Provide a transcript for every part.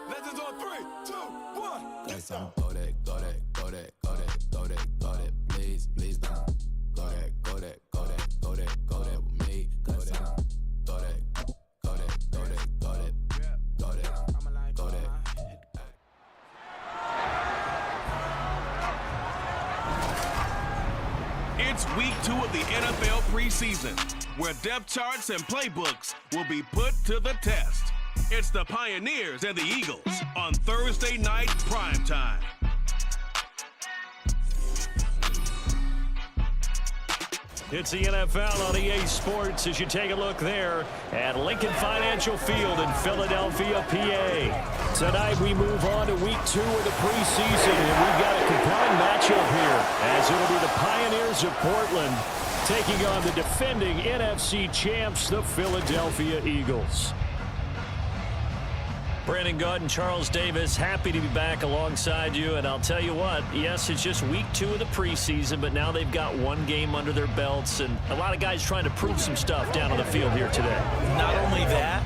Legends on 3, 2, 1. That's on go that, go that, go that, go that, go that, go that, please, please don't. Go that, go that, go that, go that, go that with me. Go that, go that, go that, go that, go that, go that, go that. It's week 2 of the NFL preseason, where depth charts and playbooks will be put to the test. It's the Pioneers and the Eagles on Thursday night primetime. It's the NFL on EA Sports as you take a look there at Lincoln Financial Field in Philadelphia, PA. Tonight we move on to week 2 of the preseason, and we've got a compelling matchup here as it'll be the Pioneers of Portland taking on the defending NFC champs, the Philadelphia Eagles. Brandon Gaunt and Charles Davis, happy to be back alongside you. And I'll tell you what, yes, it's just week 2 of the preseason, but now they've got one game under their belts, and a lot of guys trying to prove some stuff down on the field here today. Not only that,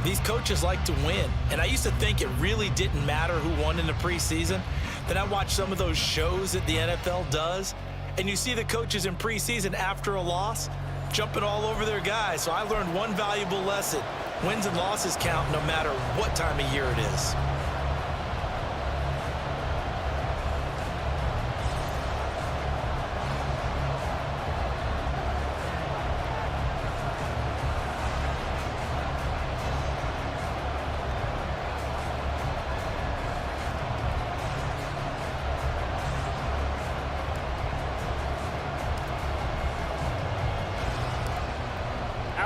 these coaches like to win. And I used to think it really didn't matter who won in the preseason. Then I watched some of those shows that the NFL does, and you see the coaches in preseason after a loss jumping all over their guys. So I learned one valuable lesson. Wins and losses count no matter what time of year it is.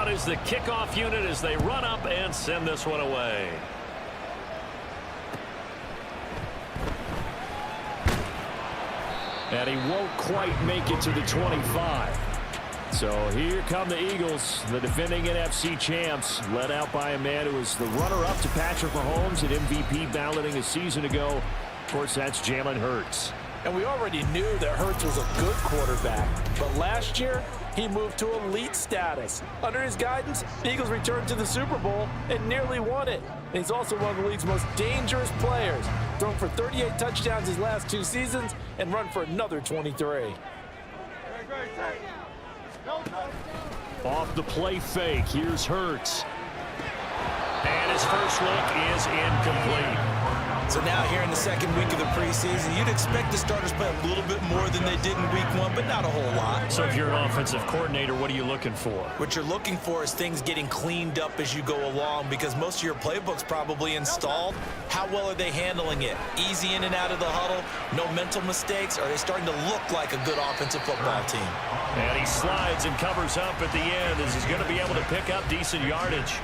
Is the kickoff unit as they run up and send this one away. And he won't quite make it to the 25. So here come the Eagles, the defending NFC champs, led out by a man who was the runner-up to Patrick Mahomes at MVP balloting a season ago. Of course, that's Jalen Hurts. And we already knew that Hurts was a good quarterback, but last year he moved to elite status. Under his guidance, the Eagles returned to the Super Bowl and nearly won it. And he's also one of the league's most dangerous players, thrown for 38 touchdowns his last 2 seasons and run for another 23. Off the play fake, here's Hurts. And his first look is incomplete. So now here in the second week of the preseason, you'd expect the starters play a little bit more than they did in week 1, but not a whole lot. So if you're an offensive coordinator, what are you looking for? What you're looking for is things getting cleaned up as you go along, because most of your playbook's probably installed. How well are they handling it? Easy in and out of the huddle, no mental mistakes? Are they starting to look like a good offensive football team? And he slides and covers up at the end as he's going to be able to pick up decent yardage.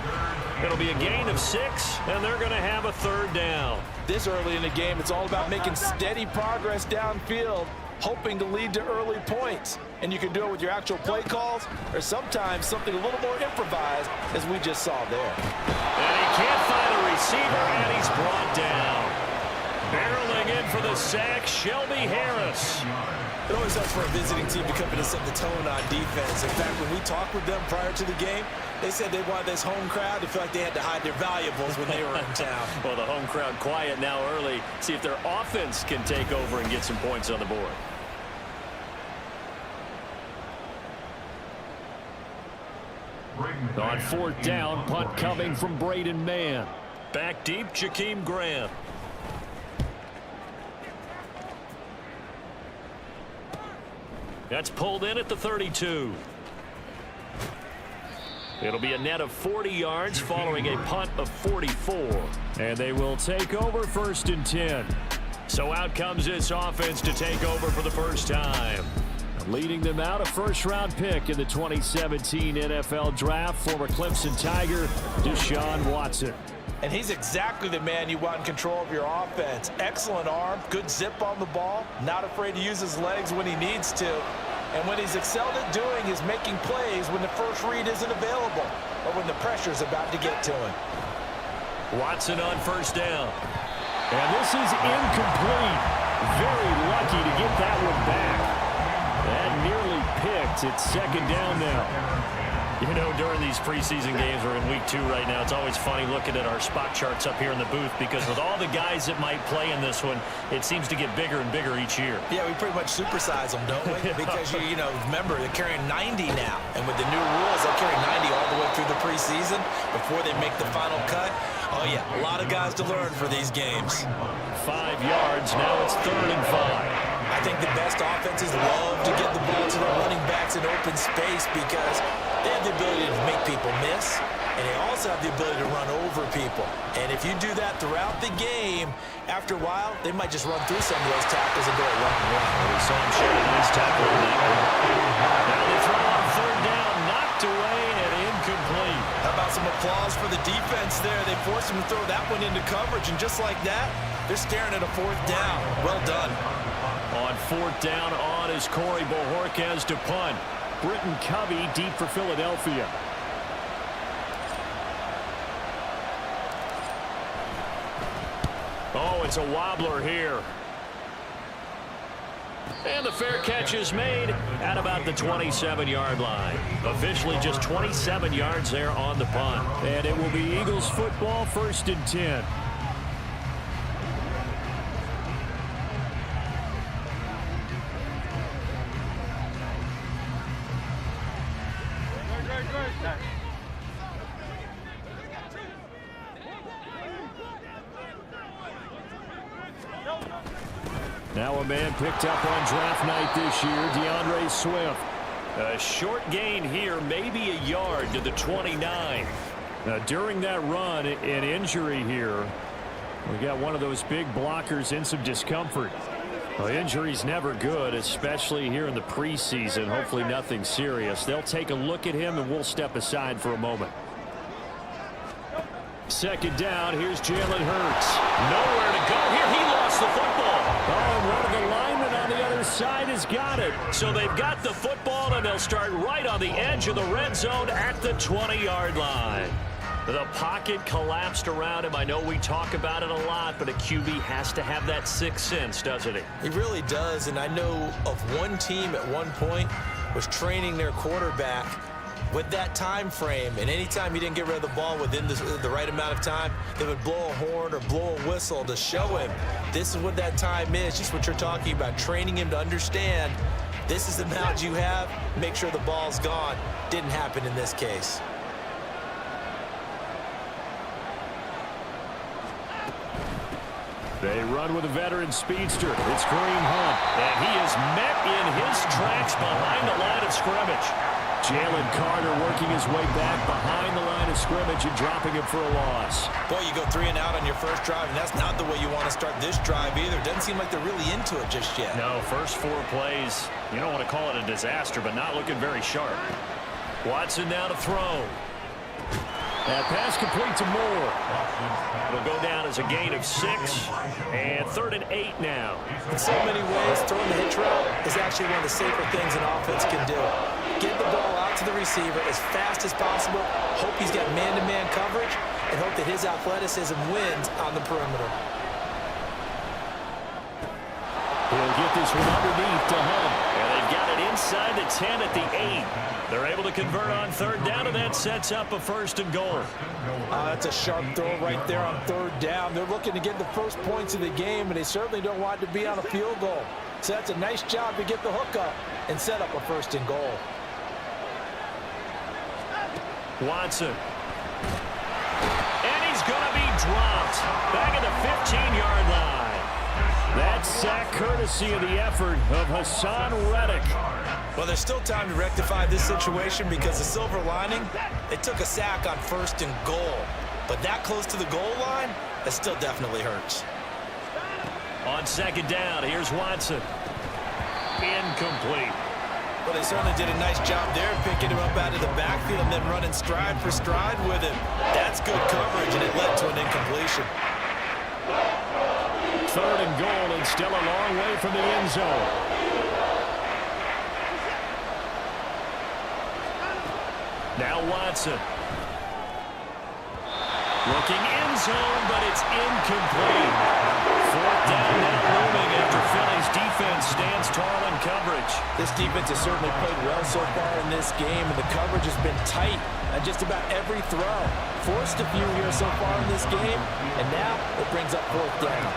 It'll be a gain of 6, and they're going to have a 3rd down. This early in the game, it's all about making steady progress downfield, hoping to lead to early points. And you can do it with your actual play calls, or sometimes something a little more improvised, as we just saw there. And he can't find a receiver, and he's brought down. Barreling in for the sack, Shelby Harris. It always helps for a visiting team to come in and set the tone on defense. In fact, when we talked with them prior to the game, they said they wanted this home crowd to feel like they had to hide their valuables when they were in town. Well, the home crowd quiet now early. See if their offense can take over and get some points on the board. On 4th down, punt coming from Braden Mann. Back deep, Jakeem Grant. That's pulled in at the 32. It'll be a net of 40 yards following a punt of 44. And they will take over 1st and 10. So out comes this offense to take over for the first time. Leading them out, a first-round pick in the 2017 NFL Draft, former Clemson Tiger, Deshaun Watson. And he's exactly the man you want in control of your offense. Excellent arm, good zip on the ball, not afraid to use his legs when he needs to. And what he's excelled at doing is making plays when the first read isn't available or when the pressure's about to get to him. Watson on 1st down. And this is incomplete. Very lucky to get that one back. And nearly picked. It's 2nd down now. You know, during these preseason games, we're in week 2 right now, it's always funny looking at our spot charts up here in the booth because with all the guys that might play in this one, it seems to get bigger and bigger each year. Yeah, we pretty much supersize them, don't we? Because, you know, remember, they're carrying 90 now. And with the new rules, they'll carry 90 all the way through the preseason before they make the final cut. Oh, yeah, a lot of guys to learn for these games. 5 yards, now it's 3rd and 5. I think the best offenses love to get the ball to their running backs in open space because they have the ability to make people miss, and they also have the ability to run over people. And if you do that throughout the game, after a while, they might just run through some of those tackles and go a long way. We saw him share a nice tackle on that one. Now they throw on 3rd down, knocked away and incomplete. How about some applause for the defense there? They forced him to throw that one into coverage, and just like that, they're staring at a 4th down. Well done. On 4th down on is Corey Bojorquez to punt. Britton Covey deep for Philadelphia. Oh, it's a wobbler here. And the fair catch is made at about the 27-yard line. Officially just 27 yards there on the punt. And it will be Eagles football, 1st and 10. Now a man picked up on draft night this year, DeAndre Swift. A short gain here, maybe a yard to the 29. Now during that run, an injury here. We got one of those big blockers in some discomfort. Well, injury's never good, especially here in the preseason. Hopefully nothing serious. They'll take a look at him and we'll step aside for a moment. 2nd down, here's Jalen Hurts. Nowhere to go here. He lost the football. Oh, and one of the linemen on the other side has got it. So they've got the football, and they'll start right on the edge of the red zone at the 20-yard line. The pocket collapsed around him. I know we talk about it a lot, but a QB has to have that sixth sense, doesn't he? He really does, and I know of one team at one point was training their quarterback with that time frame, and anytime he didn't get rid of the ball within the right amount of time, they would blow a horn or blow a whistle to show him this is what that time is, just what you're talking about, training him to understand this is the amount you have, make sure the ball's gone. Didn't happen in this case. They run with a veteran speedster. It's Kareem Hunt, and he is met in his tracks behind the line of scrimmage. Jalen Carter working his way back behind the line of scrimmage and dropping him for a loss. Boy, you go 3 and out on your first drive, and that's not the way you want to start this drive either. Doesn't seem like they're really into it just yet. No, first 4 plays, you don't want to call it a disaster, but not looking very sharp. Watson now to throw. That pass complete to Moore. It'll go down as a gain of 6, and 3rd and 8 now. In so many ways, throwing the hitch route is actually one of the safer things an offense can do. Get the ball out to the receiver as fast as possible, hope he's got man-to-man coverage, and hope that his athleticism wins on the perimeter. He'll get this one underneath to Hunt. And they've got it inside the 10 at the 8. They're able to convert on 3rd down, and that sets up a 1st and goal. That's a sharp throw right there on 3rd down. They're looking to get the first points of the game, and they certainly don't want it to be on a field goal. So that's a nice job to get the hook up and set up a 1st and goal. Watson. And he's going to be dropped back at the 15-yard line. That sack courtesy of the effort of Hassan Reddick. Well, there's still time to rectify this situation because the silver lining, they took a sack on 1st and goal. But that close to the goal line, that still definitely hurts. On 2nd down, here's Watson. Incomplete. Well, they certainly did a nice job there, picking him up out of the backfield and then running stride for stride with him. That's good coverage, and it led to an incompletion. 3rd and goal, and still a long way from the end zone. Now Watson. Looking end zone, but it's incomplete. 4th down now looming after Phillies defense stands tall in coverage. This defense has certainly played well so far in this game, and the coverage has been tight on just about every throw. Forced a few here so far in this game, and now it brings up fourth down.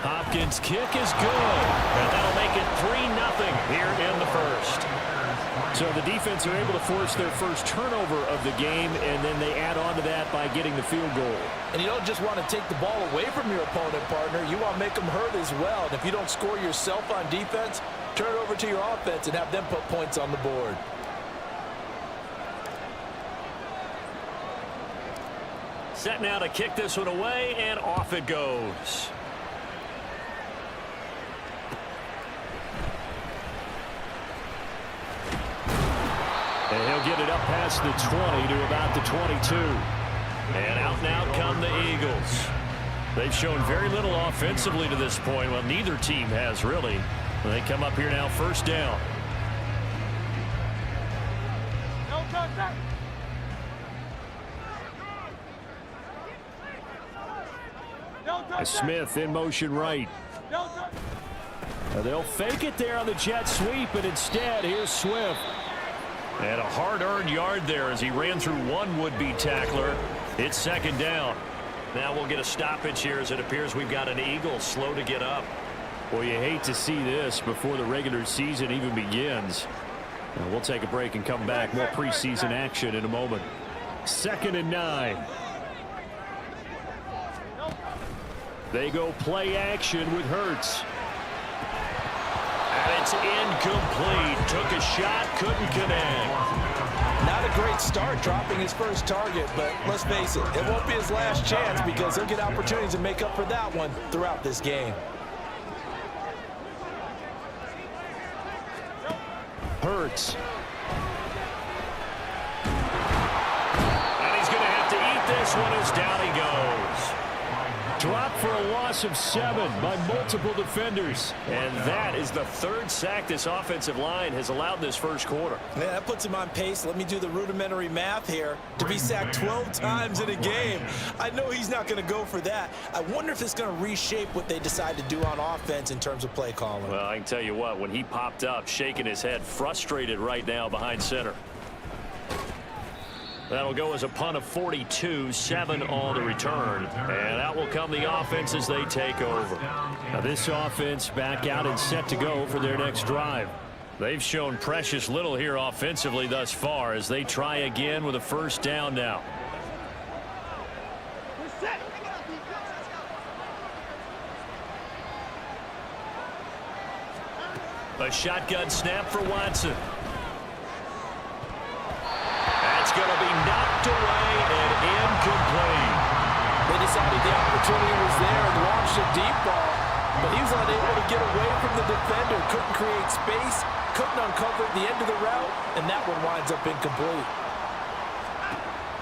Hopkins' kick is good, and that'll make it 3-0 here in the first. So the defense are able to force their first turnover of the game, and then they add on to that by getting the field goal. And you don't just want to take the ball away from your opponent, partner. You want to make them hurt as well. And if you don't score yourself on defense, turn it over to your offense and have them put points on the board. Set now to kick this one away, and off it goes. And he'll get it up past the 20 to about the 22. And out come the Eagles. They've shown very little offensively to this point. Well, neither team has really. They come up here now, first down. Smith in motion right. They'll fake it there on the jet sweep, and instead, here's Swift. And a hard-earned yard there as he ran through one would-be tackler. It's second down. Now we'll get a stoppage here as it appears we've got an Eagle slow to get up. Well, you hate to see this before the regular season even begins. We'll take a break and come back. More preseason action in a moment. 2nd and 9. They go play action with Hurts. And it's incomplete. Took a shot, couldn't connect. Not a great start dropping his first target, but let's face it, it won't be his last chance because he'll get opportunities to make up for that one throughout this game. Hurts. And he's going to have to eat this one as down he goes. Dropped for a loss of 7 by multiple defenders. And that is the third sack this offensive line has allowed this first quarter. Yeah, that puts him on pace. Let me do the rudimentary math here. To be sacked 12 times in a game, I know he's not going to go for that. I wonder if it's going to reshape what they decide to do on offense in terms of play calling. Well, I can tell you what, when he popped up, shaking his head, frustrated right now behind center. That'll go as a punt of 42, 7 on the return. And out will come the offense as they take over. Now this offense back out and set to go for their next drive. They've shown precious little here offensively thus far as they try again with a first down now. A shotgun snap for Watson. That's going to be knocked away and incomplete. They decided the opportunity was there and launched a deep ball, but he was unable to get away from the defender. Couldn't create space, couldn't uncover the end of the route, and that one winds up incomplete.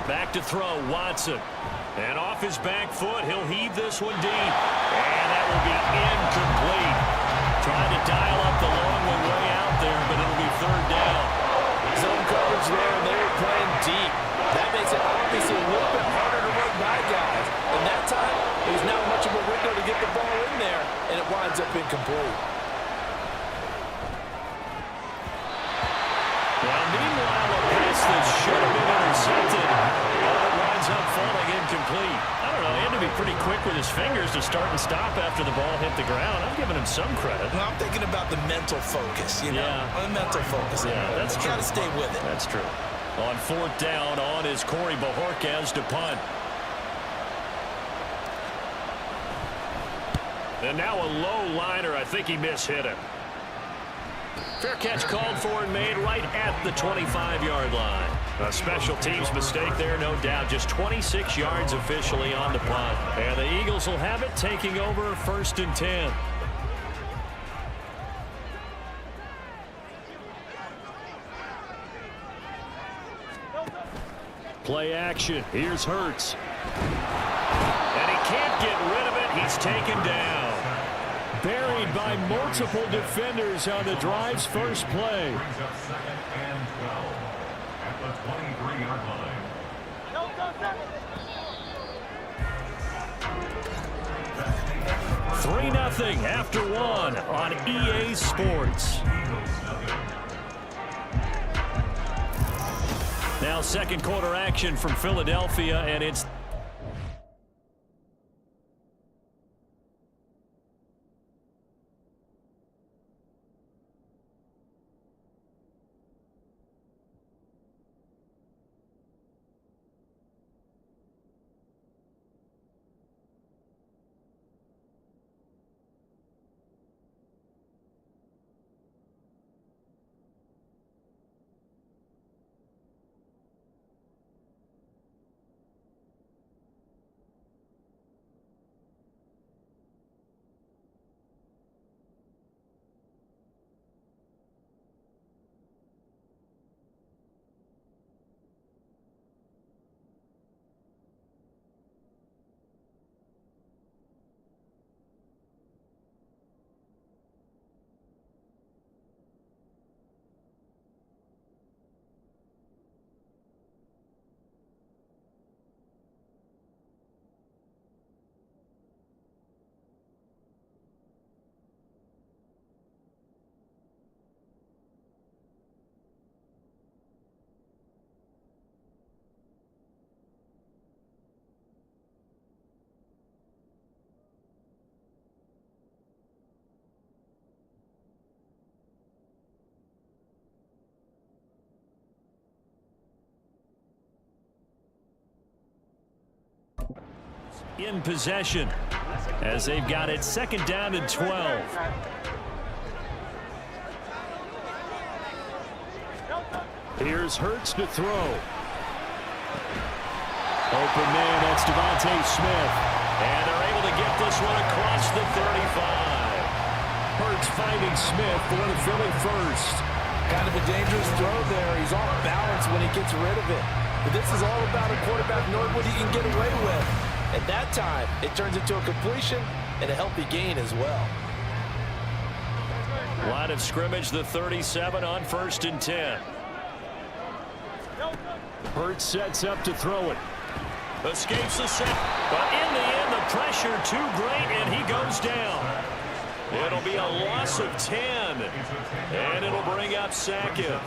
Back to throw, Watson. And off his back foot, he'll heave this one deep. And that will be incomplete. Trying to dial up the long one way out there, but it'll be third down. Zone coverage there, and they were playing deep. That makes it obviously a little bit harder to run by guys. And that time, there's not much of a window to get the ball in there, and it winds up incomplete. Well, meanwhile, a pass that should have been intercepted. It winds up falling incomplete. I don't know, he had to be pretty quick with his fingers to start and stop after the ball hit the ground. I'm giving him some credit. Well, I'm thinking about the mental focus, you know. Yeah. The mental focus. Yeah, that's true. You got to stay with it. That's true. On fourth down, on is Corey Bojorquez to punt. And now a low liner. I think he mishit him. Fair catch called for and made right at the 25-yard line. A special teams mistake there, no doubt. Just 26 yards officially on the punt. And the Eagles will have it, taking over 1st and 10. Play action. Here's Hurts. And he can't get rid of it. He's taken down. Buried by multiple defenders on the drive's first play. 3-0 after 1 on EA Sports. Now second quarter action from Philadelphia, and it's in possession as they've got it second down and 12. Here's Hurts to throw. Open man, that's Devontae Smith. And they're able to get this one across the 35. Hurts finding Smith for the Philly first. Kind of a dangerous throw there. He's off balance when he gets rid of it. But this is all about a quarterback knowing what he can get away with. At that time, it turns into a completion and a healthy gain as well. Line of scrimmage, the 37 on 1st and 10. Hurts sets up to throw it. Escapes the set. But in the end, the pressure too great, and he goes down. It'll be a loss of 10, and it'll bring up Sackett.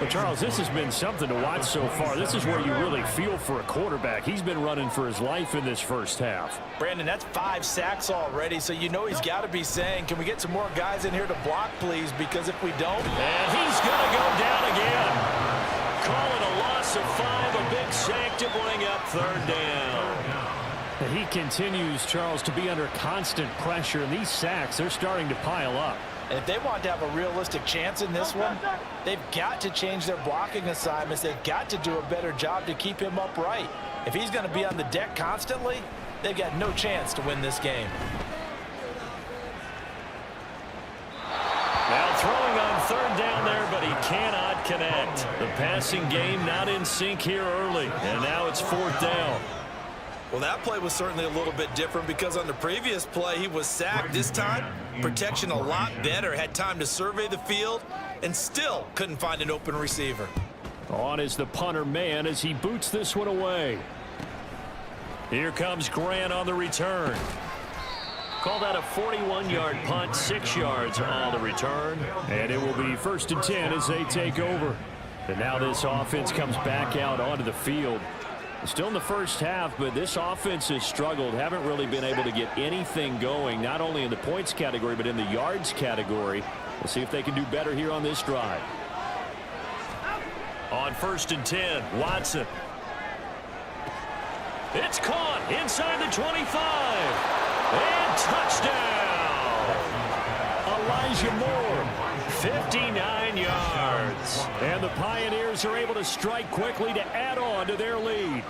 Well, Charles, this has been something to watch so far. This is where you really feel for a quarterback. He's been running for his life in this first half. Brandon, that's 5 sacks already, so you know he's got to be saying, can we get some more guys in here to block, please? Because if we don't... And he's going to go down again. Call it a loss of 5, a big sack to bring up 3rd down. He continues, Charles, to be under constant pressure, and these sacks, they're starting to pile up. And if they want to have a realistic chance in this one, they've got to change their blocking assignments. They've got to do a better job to keep him upright. If he's going to be on the deck constantly, they've got no chance to win this game. Now throwing on 3rd down there, but he cannot connect. The passing game not in sync here early, and now it's 4th down. Well, that play was certainly a little bit different because on the previous play, he was sacked. This time, protection a lot better. Had time to survey the field and still couldn't find an open receiver. On is the punter man as he boots this one away. Here comes Grant on the return. Called out a 41-yard punt, 6 yards on the return. And it will be 1st and 10 as they take over. And now this offense comes back out onto the field. Still in the first half, but this offense has struggled. Haven't really been able to get anything going, not only in the points category, but in the yards category. We'll see if they can do better here on this drive. On 1st and 10, Watson. It's caught inside the 25. And touchdown. Elijah Moore, 59 yards. And the Pioneers are able to strike quickly to add on to their lead.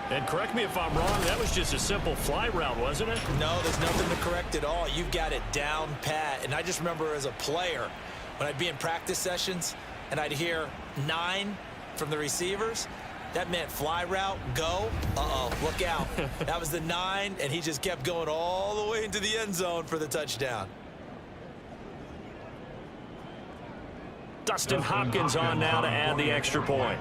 And correct me if I'm wrong, that was just a simple fly route, wasn't it? No, there's nothing to correct at all. You've got it down pat. And I just remember as a player, when I'd be in practice sessions and I'd hear 9 from the receivers, that meant fly route, go. Uh-oh, look out. That was the 9, and he just kept going all the way into the end zone for the touchdown. Dustin Hopkins on now to add the extra point.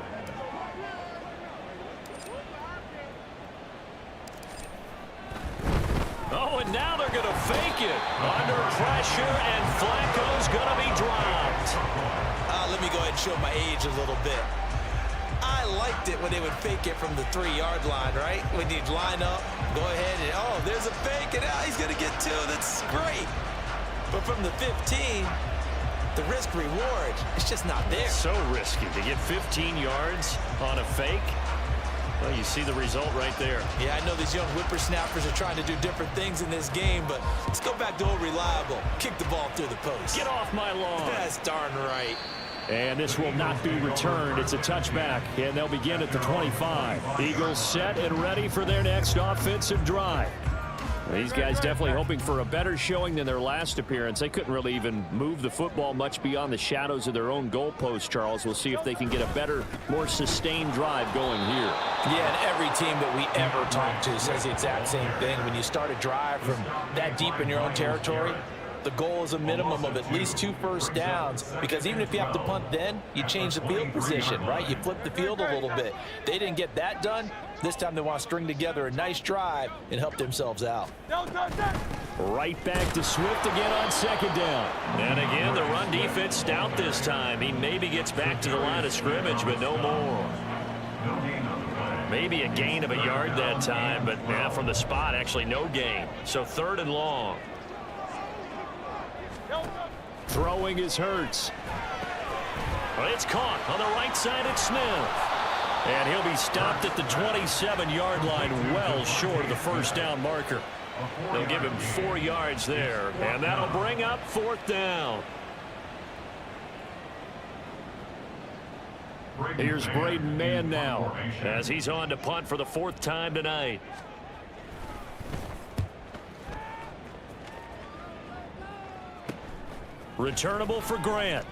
Oh, and and now they're going to fake it. Under pressure, and Flacco's going to be dropped. Let me go ahead and show my age a little bit. I liked it when they would fake it from the 3-yard line, right? When you'd line up, go ahead and, oh, there's a fake, and he's going to get 2. That's great. But from the 15, the risk-reward, it's just not there. So risky to get 15 yards on a fake. Well, you see the result right there. Yeah, I know these young whippersnappers are trying to do different things in this game, but let's go back to old reliable. Kick the ball through the post. Get off my lawn. That's darn right. And this will not be returned. It's a touchback, and they'll begin at the 25. Eagles set and ready for their next offensive drive. These guys definitely hoping for a better showing than their last appearance. They couldn't really even move the football much beyond the shadows of their own goalpost, Charles. We'll see if they can get a better, more sustained drive going here. Yeah, and every team that we ever talk to says the exact same thing. When you start a drive from that deep in your own territory, the goal is a minimum of at least 2 first downs, because even if you have to punt then, you change the field position, right? You flip the field a little bit. They didn't get that done. This time they want to string together a nice drive and help themselves out. Right back to Swift again on second down. And again, the run defense stout this time. He maybe gets back to the line of scrimmage, but no more. Maybe a gain of a yard that time, but from the spot, actually no gain. So 3rd and long. Throwing is Hurts. Well, it's caught on the right side at Smith. And he'll be stopped at the 27-yard line, well short of the first down marker. They'll give him 4 yards there, and that'll bring up 4th down. Here's Braden Mann now, as he's on to punt for the 4th time tonight. Returnable for Grant.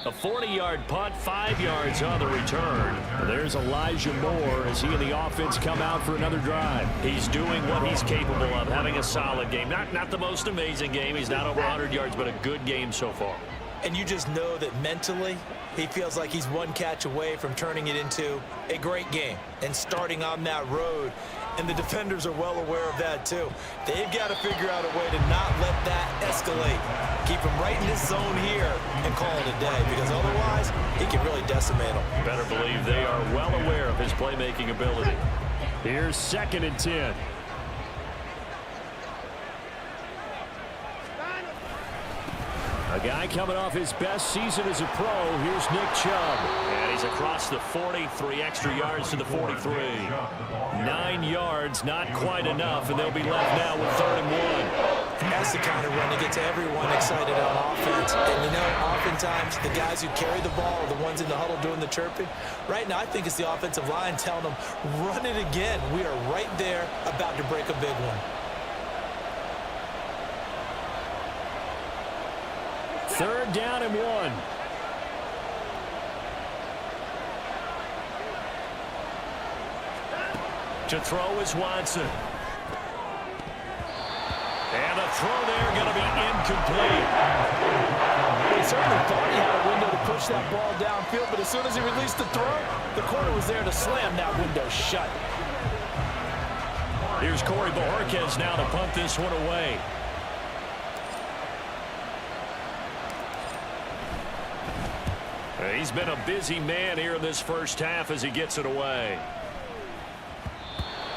A 40-yard punt, 5 yards on the return. There's Elijah Moore as he and the offense come out for another drive. He's doing what he's capable of, having a solid game. Not the most amazing game. He's not over 100 yards, but a good game so far. And you just know that mentally, he feels like he's one catch away from turning it into a great game and starting on that road. And the defenders are well aware of that, too. They've got to figure out a way to not let that escalate. Keep him right in this zone here and call it a day, because otherwise, he can really decimate them. Better believe they are well aware of his playmaking ability. Here's 2nd and 10. A guy coming off his best season as a pro. Here's Nick Chubb. And he's across the 40, 3 extra yards to the 43. 9 yards, not quite enough, and they'll be left now with 3rd and 1. That's the kind of run that gets everyone excited on offense. And, you know, oftentimes the guys who carry the ball are the ones in the huddle doing the chirping. Right now, I think it's the offensive line telling them, run it again. We are right there about to break a big one. 3rd down and 1. To throw is Watson. And the throw there going to be incomplete. He certainly thought he had a window to push that ball downfield, but as soon as he released the throw, the corner was there to slam that window shut. Here's Corey Bojorquez now to punt this one away. He's been a busy man here in this first half as he gets it away.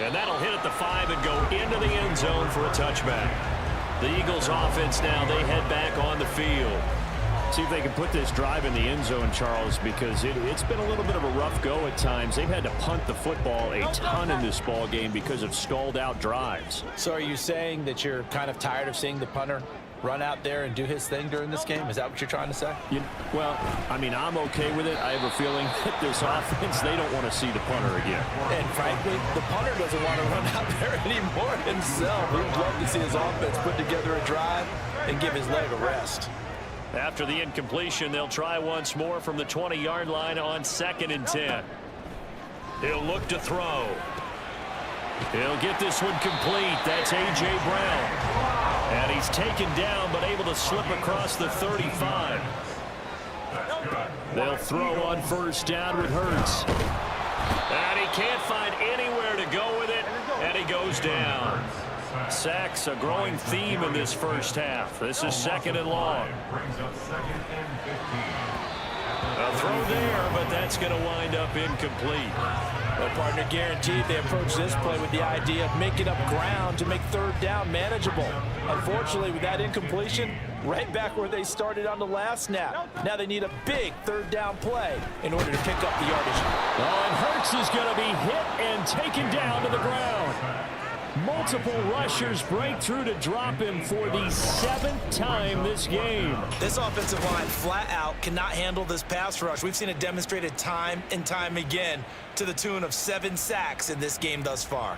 And that'll hit at the 5 and go into the end zone for a touchback. The Eagles offense now, they head back on the field. See if they can put this drive in the end zone, Charles, because it's been a little bit of a rough go at times. They've had to punt the football a ton in this ball game because of stalled out drives. So are you saying that you're kind of tired of seeing the punter run out there and do his thing during this game? Is that what you're trying to say? Well, I mean, I'm okay with it. I have a feeling that this offense, they don't want to see the punter again. And frankly, the punter doesn't want to run out there anymore himself. He'd love to see his offense put together a drive and give his leg a rest. After the incompletion, they'll try once more from the 20-yard line on 2nd and 10. He'll look to throw. He'll get this one complete. That's A.J. Brown. And he's taken down, but able to slip across the 35. They'll throw on 1st down with Hurts. And he can't find anywhere to go with it, and he goes down. Sacks, a growing theme in this first half. This is 2nd and long. A throw there, but that's going to wind up incomplete. Well, partner, guaranteed they approach this play with the idea of making up ground to make 3rd down manageable. Unfortunately, with that incompletion, right back where they started on the last snap. Now they need a big 3rd down play in order to pick up the yardage. Oh, and Hurts is going to be hit and taken down to the ground. Multiple rushers break through to drop him for the 7th time this game. This offensive line flat out cannot handle this pass rush. We've seen it demonstrated time and time again to the tune of 7 sacks in this game thus far.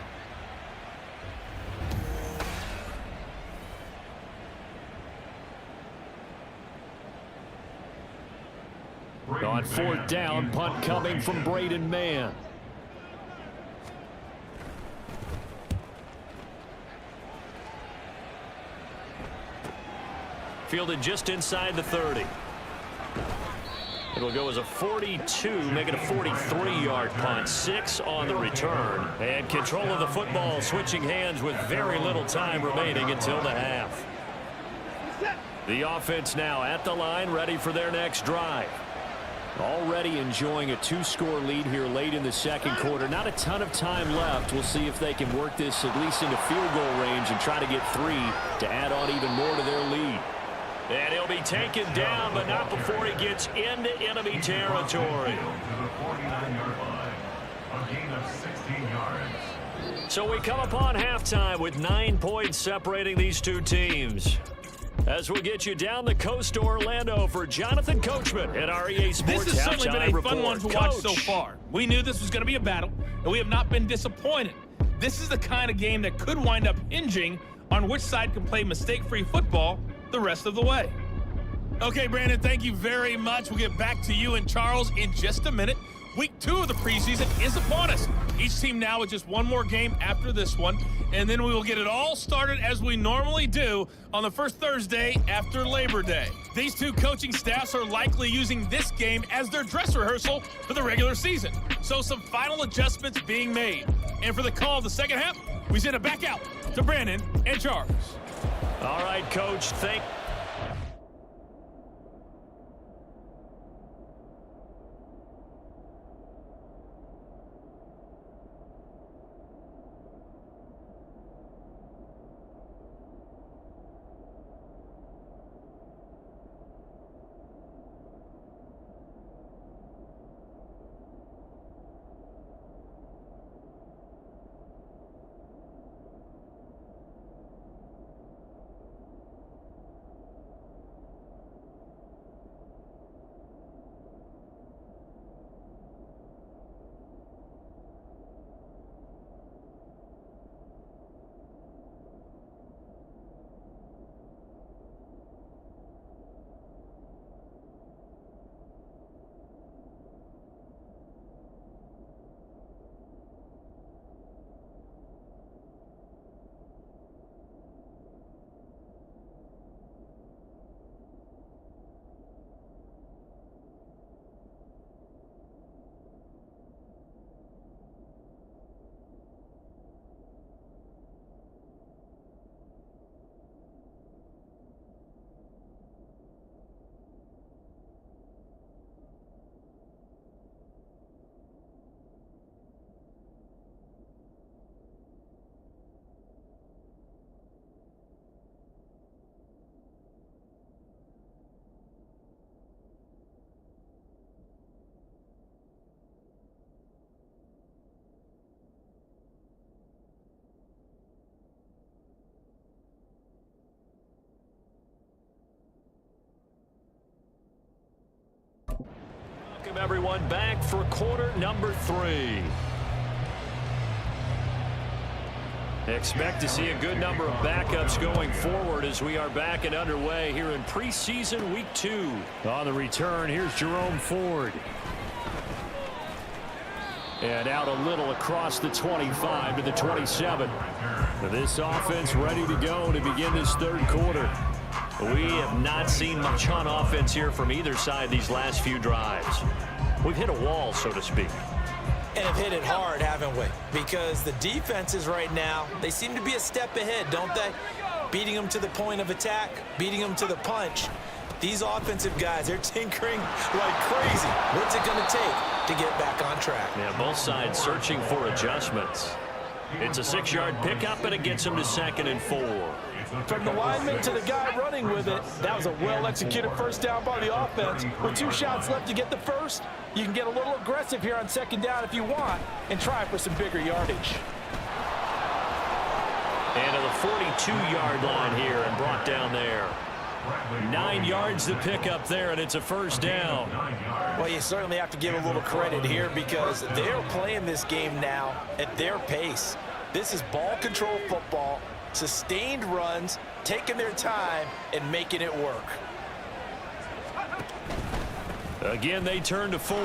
On 4th down, punt coming from Braden Mann. Fielded just inside the 30. It'll go as a 42, make it a 43-yard punt. 6 on the return. And control of the football switching hands with very little time remaining until the half. The offense now at the line, ready for their next drive. Already enjoying a 2-score lead here late in the 2nd quarter. Not a ton of time left. We'll see if they can work this at least into field goal range and try to get 3 to add on even more to their lead. And he'll be taken down, but not before he gets into enemy territory. So we come upon halftime with 9 points separating these two teams. As we get you down the coast to Orlando for Jonathan Coachman at our EA Sports This has certainly been a fun one to watch so Coach. far. We knew this was going to be a battle, and we have not been disappointed. This is the kind of game that could wind up hinging on which side can play mistake-free football the rest of the way. Okay, Brandon, thank you very much. We'll get back to you and Charles in just a minute. Week 2 of the preseason is upon us. Each team now with just one more game after this one, and then we will get it all started as we normally do on the first Thursday after Labor Day. These two coaching staffs are likely using this game as their dress rehearsal for the regular season. So some final adjustments being made. And for the call of the second half, we send it back out to Brandon and Charles. All right, Coach, thank everyone back for quarter number 3. Expect to see a good number of backups going forward as we are back and underway here in preseason week 2. On the return, here's Jerome Ford. And out a little across the 25 to the 27. This offense ready to go to begin this 3rd quarter. We have not seen much on offense here from either side these last few drives. We've hit a wall, so to speak. And have hit it hard, haven't we? Because the defenses right now, they seem to be a step ahead, don't they? Beating them to the point of attack, beating them to the punch. These offensive guys, they're tinkering like crazy. What's it going to take to get back on track? Yeah, both sides searching for adjustments. It's a 6-yard pickup, and it gets him to 2nd and 4. From the lineman to the guy running with it, that was a well-executed first down by the offense. With 2 shots left to get the first, you can get a little aggressive here on 2nd down if you want and try for some bigger yardage. And to the 42-yard line here and brought down there. 9 yards to pick up there, and it's a first down. Well, you certainly have to give a little credit here because they're playing this game now at their pace. This is ball control football, sustained runs, taking their time and making it work. Again, they turn to Ford.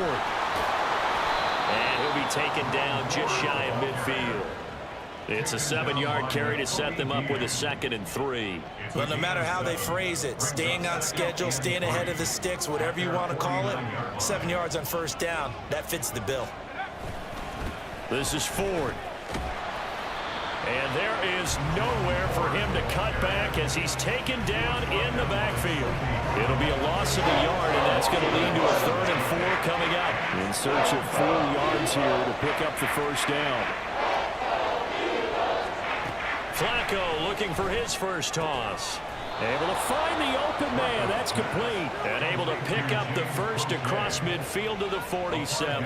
And he'll be taken down just shy of midfield. It's a 7-yard carry to set them up with a 2nd and 3. Well, no matter how they phrase it, staying on schedule, staying ahead of the sticks, whatever you want to call it, 7 yards on first down, that fits the bill. This is Ford. And there is nowhere for him to cut back as he's taken down in the backfield. It'll be a loss of a yard, and that's going to lead to a 3rd and 4 coming up. In search of 4 yards here to pick up the first down. Flacco looking for his first toss. Able to find the open man. That's complete. And able to pick up the first across midfield to the 47.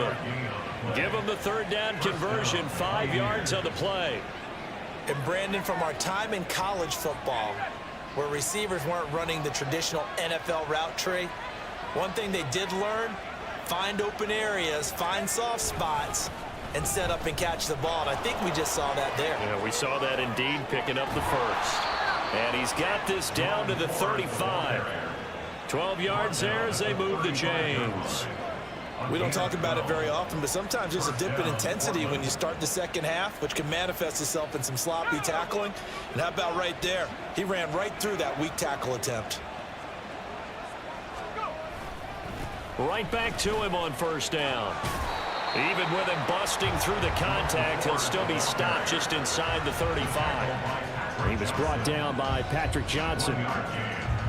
Give him the 3rd down conversion. 5 yards on the play. And Brandon, from our time in college football, where receivers weren't running the traditional NFL route tree, one thing they did learn, find open areas, find soft spots, and set up and catch the ball. And I think we just saw that there. Yeah, we saw that indeed, picking up the first. And he's got this down to the 35. 12 yards there as they move the chains. We don't talk about it very often, but sometimes there's a dip in intensity when you start the second half, which can manifest itself in some sloppy tackling. And how about right there? He ran right through that weak tackle attempt. Right back to him on first down. Even with him busting through the contact, he'll still be stopped just inside the 35. He was brought down by Patrick Johnson.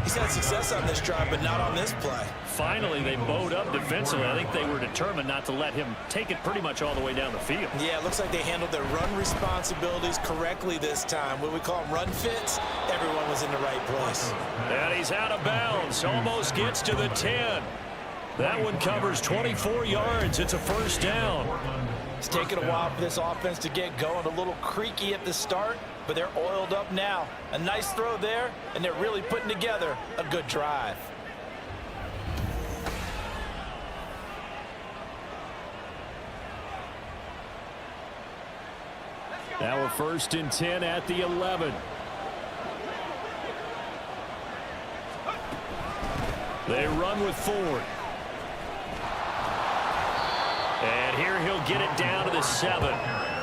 He's had success on this drive, but not on this play. Finally, they bowed up defensively. I think they were determined not to let him take it pretty much all the way down the field. Yeah, it looks like they handled their run responsibilities correctly this time. What we call them run fits, everyone was in the right place. And he's out of bounds. Almost gets to the 10. That one covers 24 yards. It's a first down. It's taken a while for this offense to get going. A little creaky at the start, but they're oiled up now. A nice throw there, and they're really putting together a good drive. Now a 1st and 10 at the 11. They run with Ford. And here he'll get it down to the 7.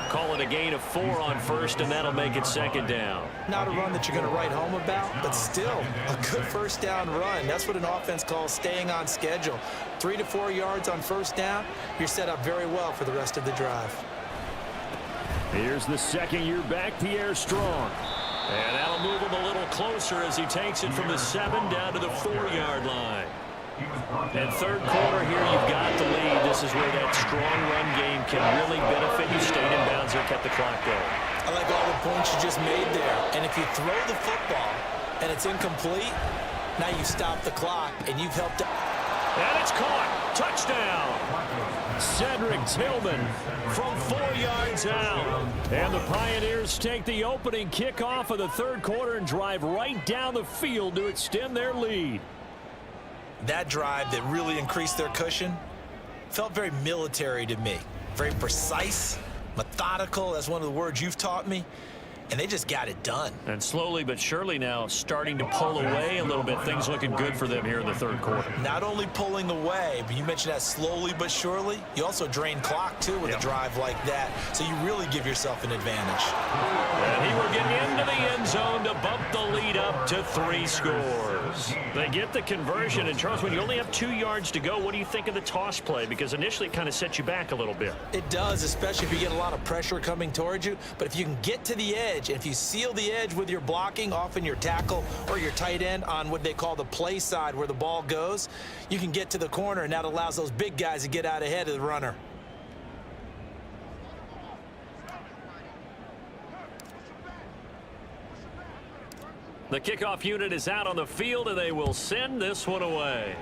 Call it a gain of 4 on first, and that'll make it 2nd down. Not a run that you're going to write home about, but still a good first down run. That's what an offense calls staying on schedule. 3 to 4 yards on first down, you're set up very well for the rest of the drive. Here's the 2nd-year back, Pierre Strong. And that'll move him a little closer as he takes it from the 7 down to the 4-yard line. And 3rd quarter here, you've got the lead. This is where that strong run game can really benefit you. Stayed in bounds or kept the clock going. I like all the points you just made there. And if you throw the football and it's incomplete, now you stop the clock and you've helped. And it's caught. Touchdown. Cedric Tillman from 4 yards out. And the Pioneers take the opening kickoff of the 3rd quarter and drive right down the field to extend their lead. That drive that really increased their cushion felt very military to me. Very precise, methodical. That's one of the words you've taught me. and they just got it done. And slowly but surely now starting to pull away a little bit. Things looking good for them here in the third quarter. Not only pulling away, but you mentioned that slowly but surely. You also drain clock, too, with a drive like that. So you really give yourself an advantage. And he will get into the end zone to bump the lead up to 3 scores. They get the conversion. And, Charles, when you only have 2 yards to go, what do you think of the toss play? Because initially it kind of set you back a little bit. It does, especially if you get a lot of pressure coming towards you. But if you can get to the edge, if you seal the edge with your blocking, often your tackle or your tight end on what they call the play side where the ball goes, you can get to the corner, and that allows those big guys to get out ahead of the runner. The kickoff unit is out on the field, and they will send this one away.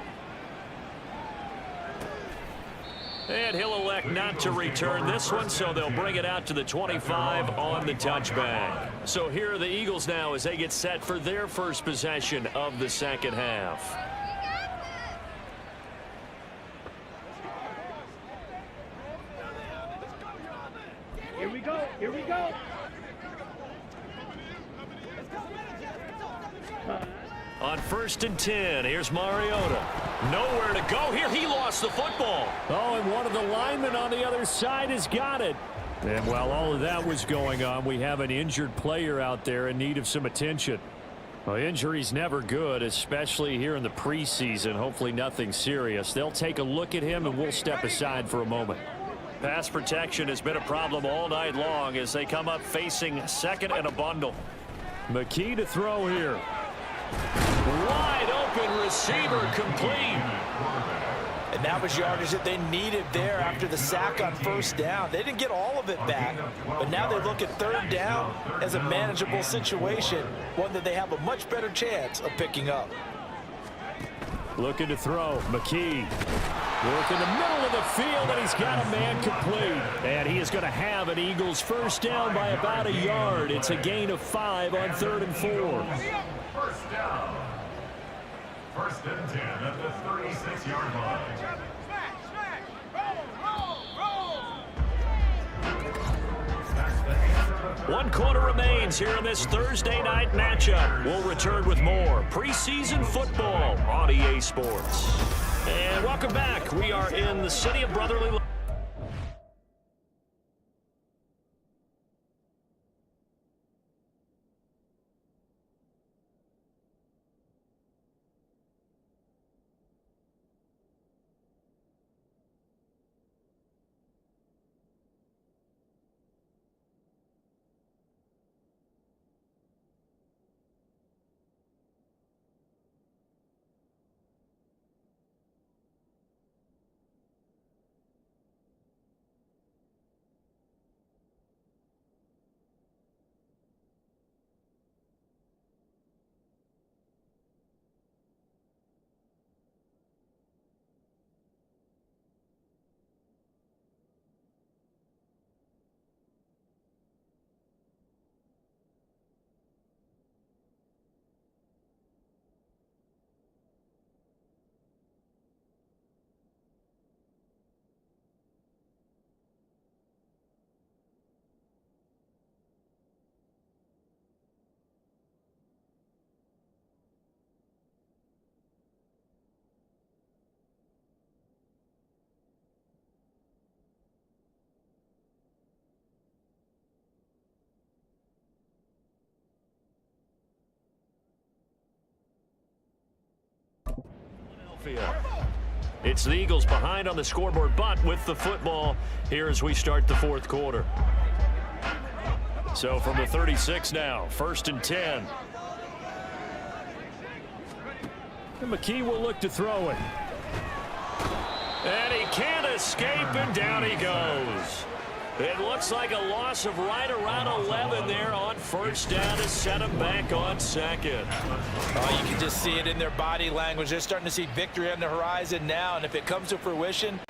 And he'll elect not to return this one, so they'll bring it out to the 25 on the touchback. So here are the Eagles now as they get set for their first possession of the second half. Here we go. Here we go. On 1st and 10, here's Mariota. Nowhere to go here. He lost the football. Oh, and one of the linemen on the other side has got it. And while all of that was going on, we have an injured player out there in need of some attention. Well, injury's never good, especially here in the preseason. Hopefully nothing serious. They'll take a look at him, and we'll step aside for a moment. Pass protection has been a problem all night long as they come up facing second and a bundle. McKee to throw here. Wide open receiver complete. And that was yardage that they needed there after the sack on first down. They didn't get all of it back, but now they look at third down as a manageable situation, one that they have a much better chance of picking up. Looking to throw, McKee. Work in the middle of the field, and he's got a man complete. And he is going to have an Eagles first down by about a yard. It's a gain of 5 on 3rd and 4. First down. 1st and 10 at the 36-yard line. One quarter remains here in this Thursday night matchup. We'll return with more preseason football on EA Sports. And welcome back. We are in the city of brotherly love. It's the Eagles behind on the scoreboard, but with the football here as we start the 4th quarter. So from the 36 now, 1st and 10. And McKee will look to throw it. And he can't escape, and down he goes. It looks like a loss of right around 11 there on first down to set him back on second. Oh, you can just see it in their body language. They're starting to see victory on the horizon now, and if it comes to fruition,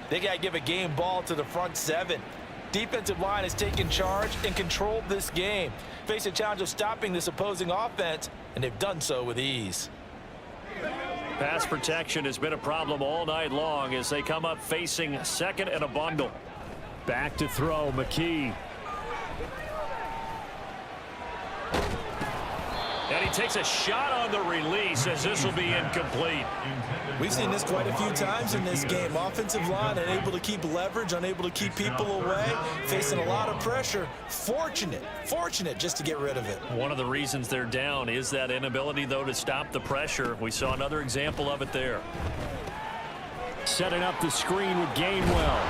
they got to give a game ball to the front 7. Defensive line has taken charge and controlled this game. Face a challenge of stopping this opposing offense, and they've done so with ease. Pass protection has been a problem all night long as they come up facing second and a bundle. Back to throw, McKee. And he takes a shot on the release as this will be incomplete. We've seen this quite a few times in this game. Offensive line unable to keep leverage, unable to keep people away, facing a lot of pressure. Fortunate just to get rid of it. One of the reasons they're down is that inability, though, to stop the pressure. We saw another example of it there. Setting up the screen with Gainwell.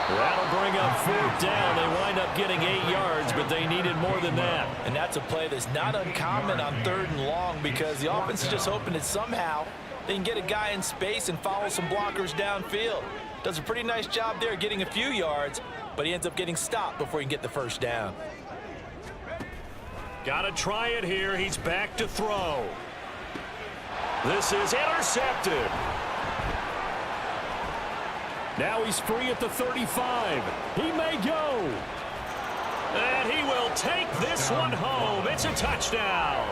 That'll bring up 4th down. They wind up getting 8 yards, but they needed more than that. And that's a play that's not uncommon on 3rd and long because the offense is just hoping that somehow they can get a guy in space and follow some blockers downfield. Does a pretty nice job there getting a few yards, but he ends up getting stopped before he can get the 1st down. Got to try it here. He's back to throw. This is intercepted. Now he's free at the 35. He may go. And he will take this one home. It's a touchdown.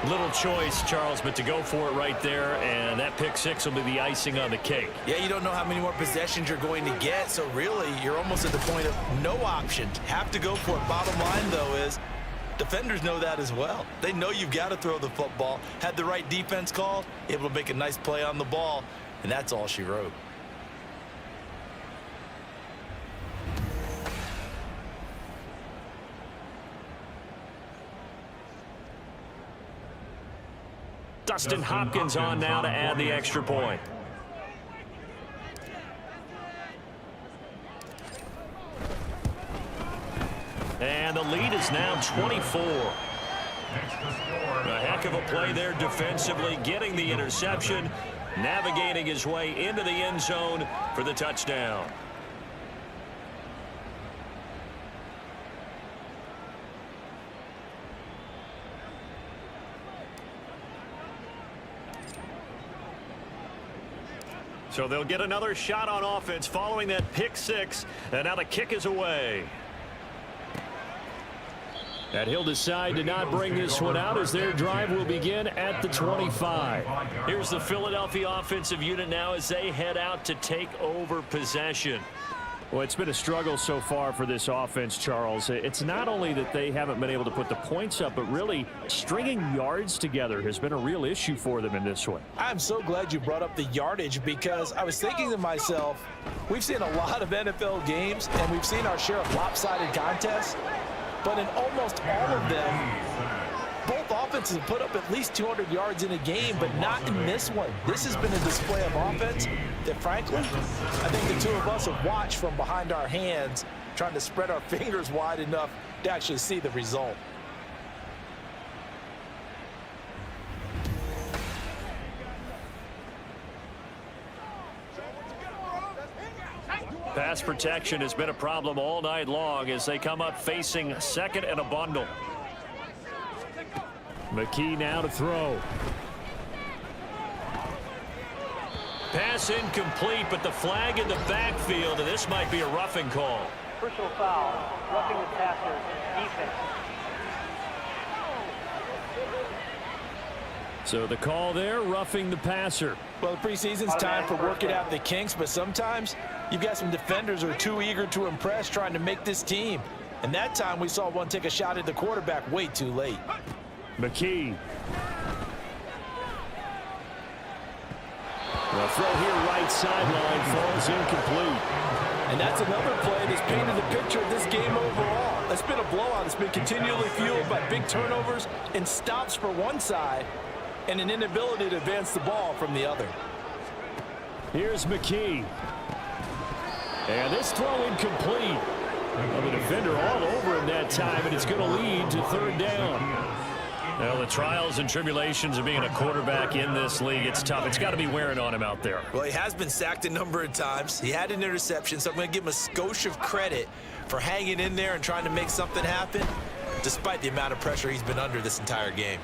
Little choice, Charles, but to go for it right there, and that pick 6 will be the icing on the cake. Yeah, you don't know how many more possessions you're going to get, so really you're almost at the point of no options. Have to go for it. Bottom line, though, is defenders know that as well. They know you've got to throw the football. Had the right defense call, able to make a nice play on the ball, and that's all she wrote. Dustin Hopkins on now to add the extra point. And the lead is now 24. A heck of a play there defensively, getting the interception, navigating his way into the end zone for the touchdown. So they'll get another shot on offense following that pick 6, and now the kick is away. And he'll decide to not bring this one out as their drive will begin at the 25. Here's the Philadelphia offensive unit now as they head out to take over possession. Well, it's been a struggle so far for this offense, Charles. It's not only that they haven't been able to put the points up, but really stringing yards together has been a real issue for them in this one. I'm so glad you brought up the yardage because I was thinking to myself, we've seen a lot of NFL games and we've seen our share of lopsided contests, but in almost all of them, both offenses have put up at least 200 yards in a game, but not in this one. This has been a display of offense that, frankly, I think the two of us have watched from behind our hands, trying to spread our fingers wide enough to actually see the result. Pass protection has been a problem all night long as they come up facing 2nd and a bundle. McKee now to throw. Pass incomplete, but the flag in the backfield, and this might be a roughing call. Personal foul, roughing the passer, defense. So the call there, roughing the passer. Well, the preseason's time for working out the kinks, but sometimes you've got some defenders who are too eager to impress trying to make this team. And that time we saw one take a shot at the quarterback way too late. McKee. The throw here right sideline falls incomplete. And that's another play that's painted the picture of this game overall. It's been a blowout. It's been continually fueled by big turnovers and stops for one side and an inability to advance the ball from the other. Here's McKee. And this throw incomplete. Well, the defender all over him that time, and it's going to lead to 3rd down. Well, the trials and tribulations of being a quarterback in this league, it's tough. It's got to be wearing on him out there. Well, he has been sacked a number of times. He had an interception, so I'm going to give him a skosh of credit for hanging in there and trying to make something happen, despite the amount of pressure he's been under this entire game.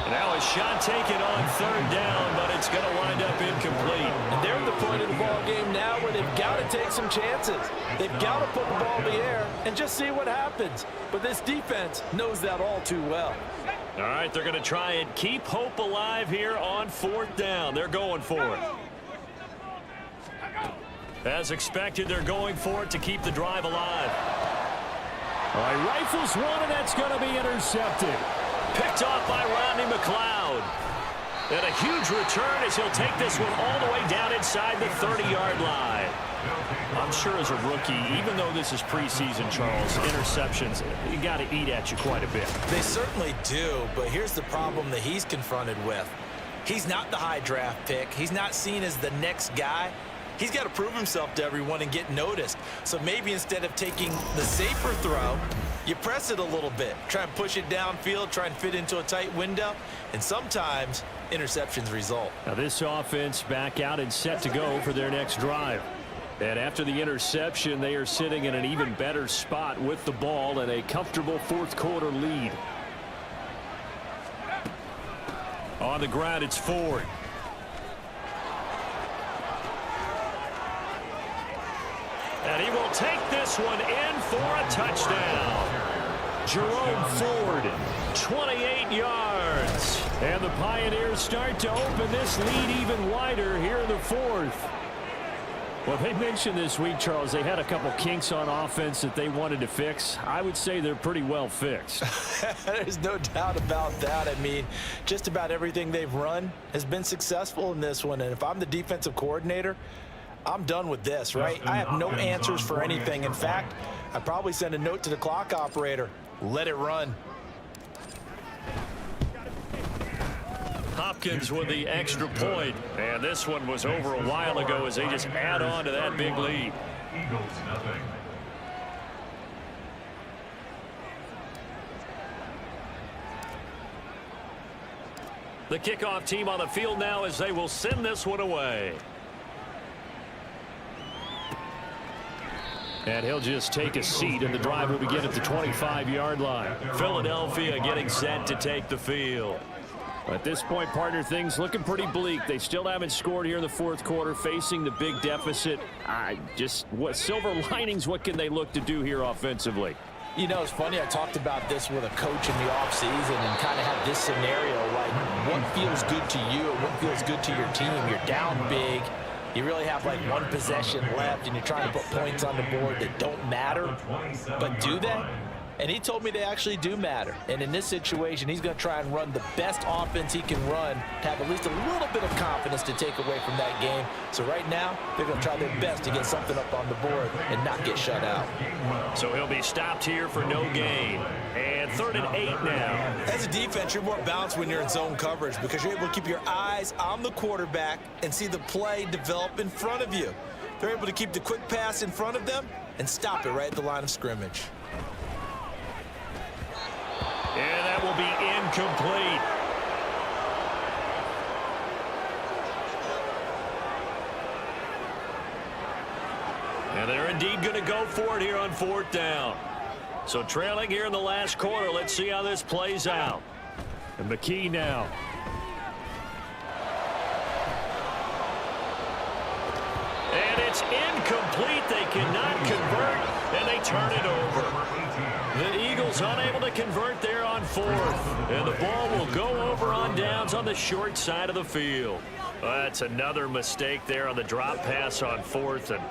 Now a shot taken on 3rd down, but it's going to wind up incomplete. And they're at the point of the ball game now where they've got to take some chances. They've got to put the ball in the air and just see what happens. But this defense knows that all too well. All right, they're going to try and keep hope alive here on 4th down. They're going for it. As expected, they're going for it to keep the drive alive. All right, rifles one, and that's going to be intercepted. Picked off by Rodney McLeod. And a huge return as he'll take this one all the way down inside the 30-yard line. I'm sure as a rookie, even though this is preseason, Charles, interceptions, you got to eat at you quite a bit. They certainly do, but here's the problem that he's confronted with. He's not the high draft pick. He's not seen as the next guy. He's got to prove himself to everyone and get noticed. So maybe instead of taking the safer throw, you press it a little bit. Try and push it downfield, try and fit into a tight window, and sometimes interceptions result. Now this offense back out and set to go for their next drive. And after the interception, they are sitting in an even better spot with the ball and a comfortable fourth-quarter lead. On the ground, it's Ford. And he will take this one in for a touchdown. Jerome Ford, 28 yards. And the Pioneers start to open this lead even wider here in the fourth. Well, they mentioned this week, Charles, they had a couple kinks on offense that they wanted to fix. I would say they're pretty well fixed. There's no doubt about that. I mean, just about everything they've run has been successful in this one. And if I'm the defensive coordinator, I'm done with this, right? I have no answers for anything. In fact, I'd probably send a note to the clock operator. Let it run. Hopkins with the extra point. And this one was over a while ago as they just add on to that big lead. Eagles nothing. The kickoff team on the field now as they will send this one away. And he'll just take a seat, and the drive will begin at the 25-yard line. Philadelphia getting set to take the field. At this point, partner, things looking pretty bleak. They still haven't scored here in the fourth quarter, facing the big deficit. What silver linings, what can they look to do here offensively? You know, it's funny, I talked about this with a coach in the offseason and kind of had this scenario, like what feels good to you and what feels good to your team. You're down big. You really have like one possession left, and you're trying to put points on the board that don't matter. But do they? And he told me they actually do matter. And in this situation, he's going to try and run the best offense he can run to have at least a little bit of confidence to take away from that game. So right now, they're going to try their best to get something up on the board and not get shut out. So he'll be stopped here for no gain. And 3rd and 8 now. As a defense, you're more balanced when you're in zone coverage because you're able to keep your eyes on the quarterback and see the play develop in front of you. They're able to keep the quick pass in front of them and stop it right at the line of scrimmage. And that will be incomplete. And they're indeed going to go for it here on 4th down. So trailing here in the last quarter. Let's see how this plays out. And McKee now. And it's incomplete. They cannot convert, and they turn it over. The Eagles unable to convert there on 4th. And the ball will go over on downs on the short side of the field. That's another mistake there on the drop pass on 4th. And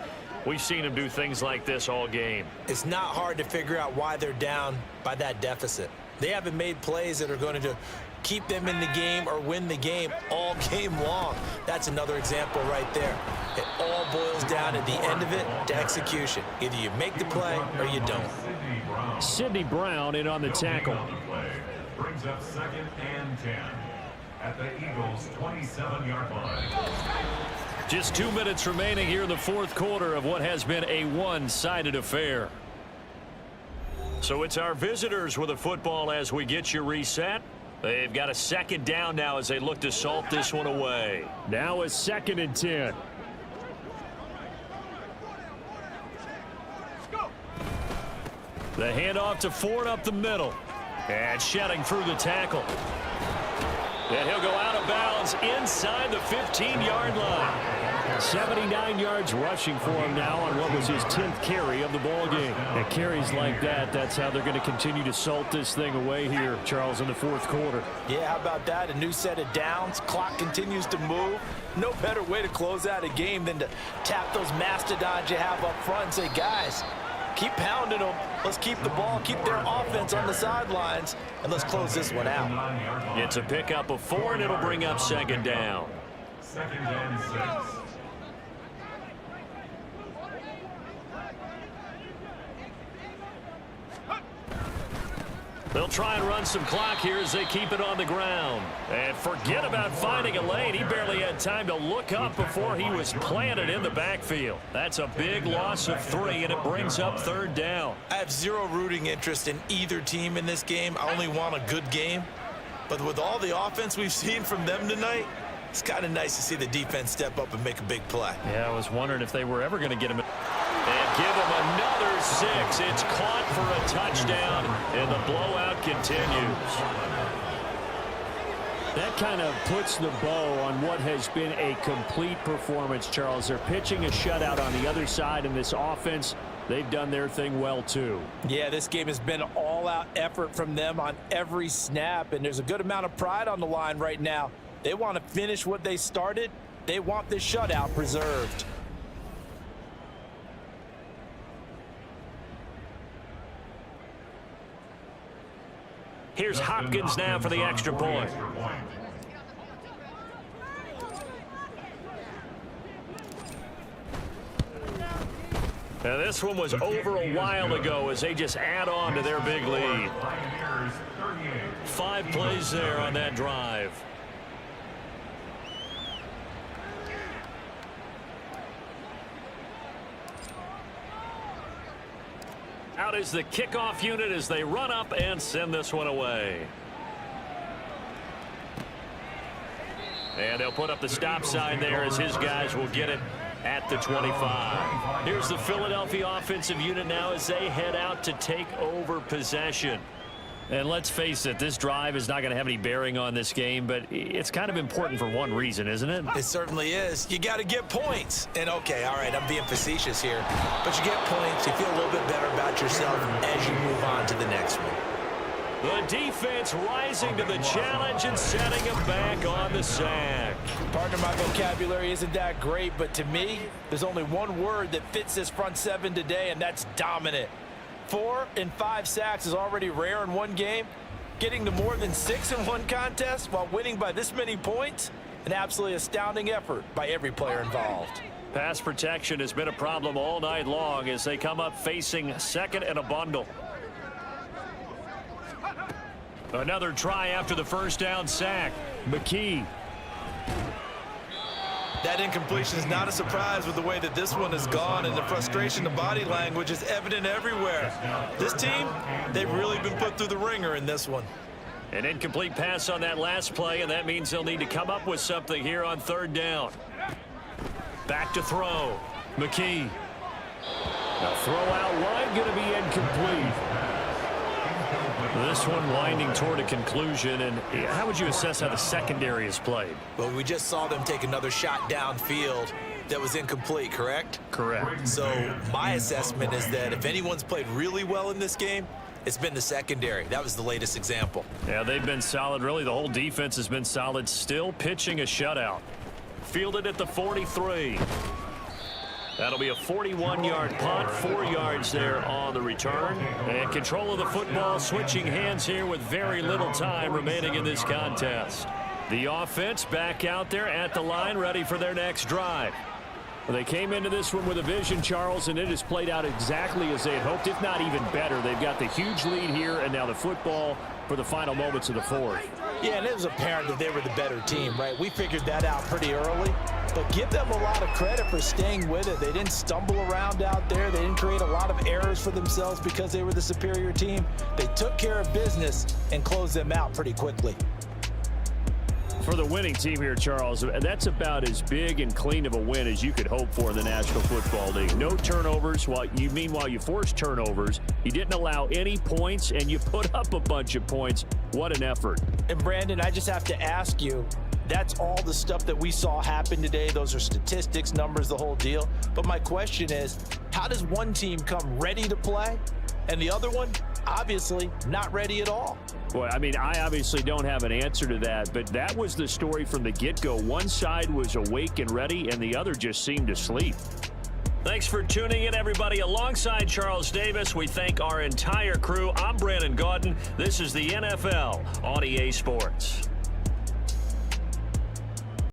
we've seen him do things like this all game. It's not hard to figure out why they're down by that deficit. They haven't made plays that are going to keep them in the game or win the game all game long. That's another example right there. It all boils down at the end of it to execution. Either you make the play or you don't. Sidney Brown in on the tackle. Brings up 2nd and 10 at the Eagles' 27-yard line. Just 2 minutes remaining here in the fourth quarter of what has been a one-sided affair. So it's our visitors with the football as we get you reset. They've got a 2nd down now as they look to salt this one away. Now a 2nd and 10. The handoff to Ford up the middle. And shedding through the tackle. And he'll go out of bounds inside the 15-yard line. 79 yards rushing for him now on what was his 10th carry of the ball game. And carries like that, that's how they're going to continue to salt this thing away here, Charles, in the fourth quarter. Yeah, how about that? A new set of downs. Clock continues to move. No better way to close out a game than to tap those mastodons you have up front and say, guys, Keep pounding them. Let's keep the ball, keep their offense on the sidelines, and let's close this one out. It's a pickup of 4, and it'll bring up second down. 2nd and 6. They'll try and run some clock here as they keep it on the ground. And forget about finding a lane. He barely had time to look up before he was planted in the backfield. That's a big loss of 3, and it brings up 3rd down. I have zero rooting interest in either team in this game. I only want a good game. But with all the offense we've seen from them tonight, it's kind of nice to see the defense step up and make a big play. Yeah, I was wondering if they were ever going to get him. And give him another 6. It's caught for a touchdown, and the blowout continues. That kind of puts the bow on what has been a complete performance, Charles. They're pitching a shutout on the other side, and this offense, they've done their thing well, too. Yeah, this game has been an all-out effort from them on every snap, and there's a good amount of pride on the line right now. They want to finish what they started. They want this shutout preserved. Here's Hopkins now for the extra point. Now this one was over a while ago as they just add on to their big lead. 5 plays there on that drive. Out is the kickoff unit as they run up and send this one away. And they'll put up the stop sign there as his guys will get it at the 25. Here's the Philadelphia offensive unit now as they head out to take over possession. And let's face it, this drive is not going to have any bearing on this game, but it's kind of important for one reason, isn't it? It certainly is. You got to get points. And, okay, all right, I'm being facetious here. But you get points, you feel a little bit better about yourself as you move on to the next one. The defense rising to the challenge and setting him back on the sack. Partner, my vocabulary isn't that great, but to me, there's only one word that fits this front 7 today, and that's dominant. 4 and 5 sacks is already rare in one game. Getting to more than 6 in one contest while winning by this many points, an absolutely astounding effort by every player involved. Pass protection has been a problem all night long as they come up facing 2nd and a bundle. Another try after the first down sack. McKee. That incompletion is not a surprise with the way that this one has gone, and the frustration, the body language is evident everywhere. This team, they've really been put through the ringer in this one. An incomplete pass on that last play, and that means they'll need to come up with something here on 3rd down. Back to throw. McKee. The throw out wide going to be incomplete. This one winding toward a conclusion, and how would you assess how the secondary is played? Well, we just saw them take another shot downfield that was incomplete, correct? Correct. So my assessment is that if anyone's played really well in this game, it's been the secondary. That was the latest example. Yeah, they've been solid. Really, the whole defense has been solid. Still pitching a shutout. Fielded at the 43. That'll be a 41-yard punt, 4 yards there on the return. And control of the football, switching hands here with very little time remaining in this contest. The offense back out there at the line, ready for their next drive. Well, they came into this one with a vision, Charles, and it has played out exactly as they had hoped, if not even better. They've got the huge lead here, and now the football for the final moments of the 4th. Yeah, and it was apparent that they were the better team, right? We figured that out pretty early. But give them a lot of credit for staying with it. They didn't stumble around out there. They didn't create a lot of errors for themselves because they were the superior team. They took care of business and closed them out pretty quickly. For the winning team here, Charles, that's about as big and clean of a win as you could hope for in the National Football League. No turnovers. Meanwhile, you forced turnovers. You didn't allow any points, and you put up a bunch of points. What an effort. And, Brandon, I just have to ask you, that's all the stuff that we saw happen today. Those are statistics, numbers, the whole deal. But my question is, how does one team come ready to play and the other one, obviously, not ready at all? Well, I mean, I obviously don't have an answer to that, but that was the story from the get-go. One side was awake and ready, and the other just seemed to sleep. Thanks for tuning in, everybody. Alongside Charles Davis, we thank our entire crew. I'm Brandon Gaudin. This is the NFL on EA Sports.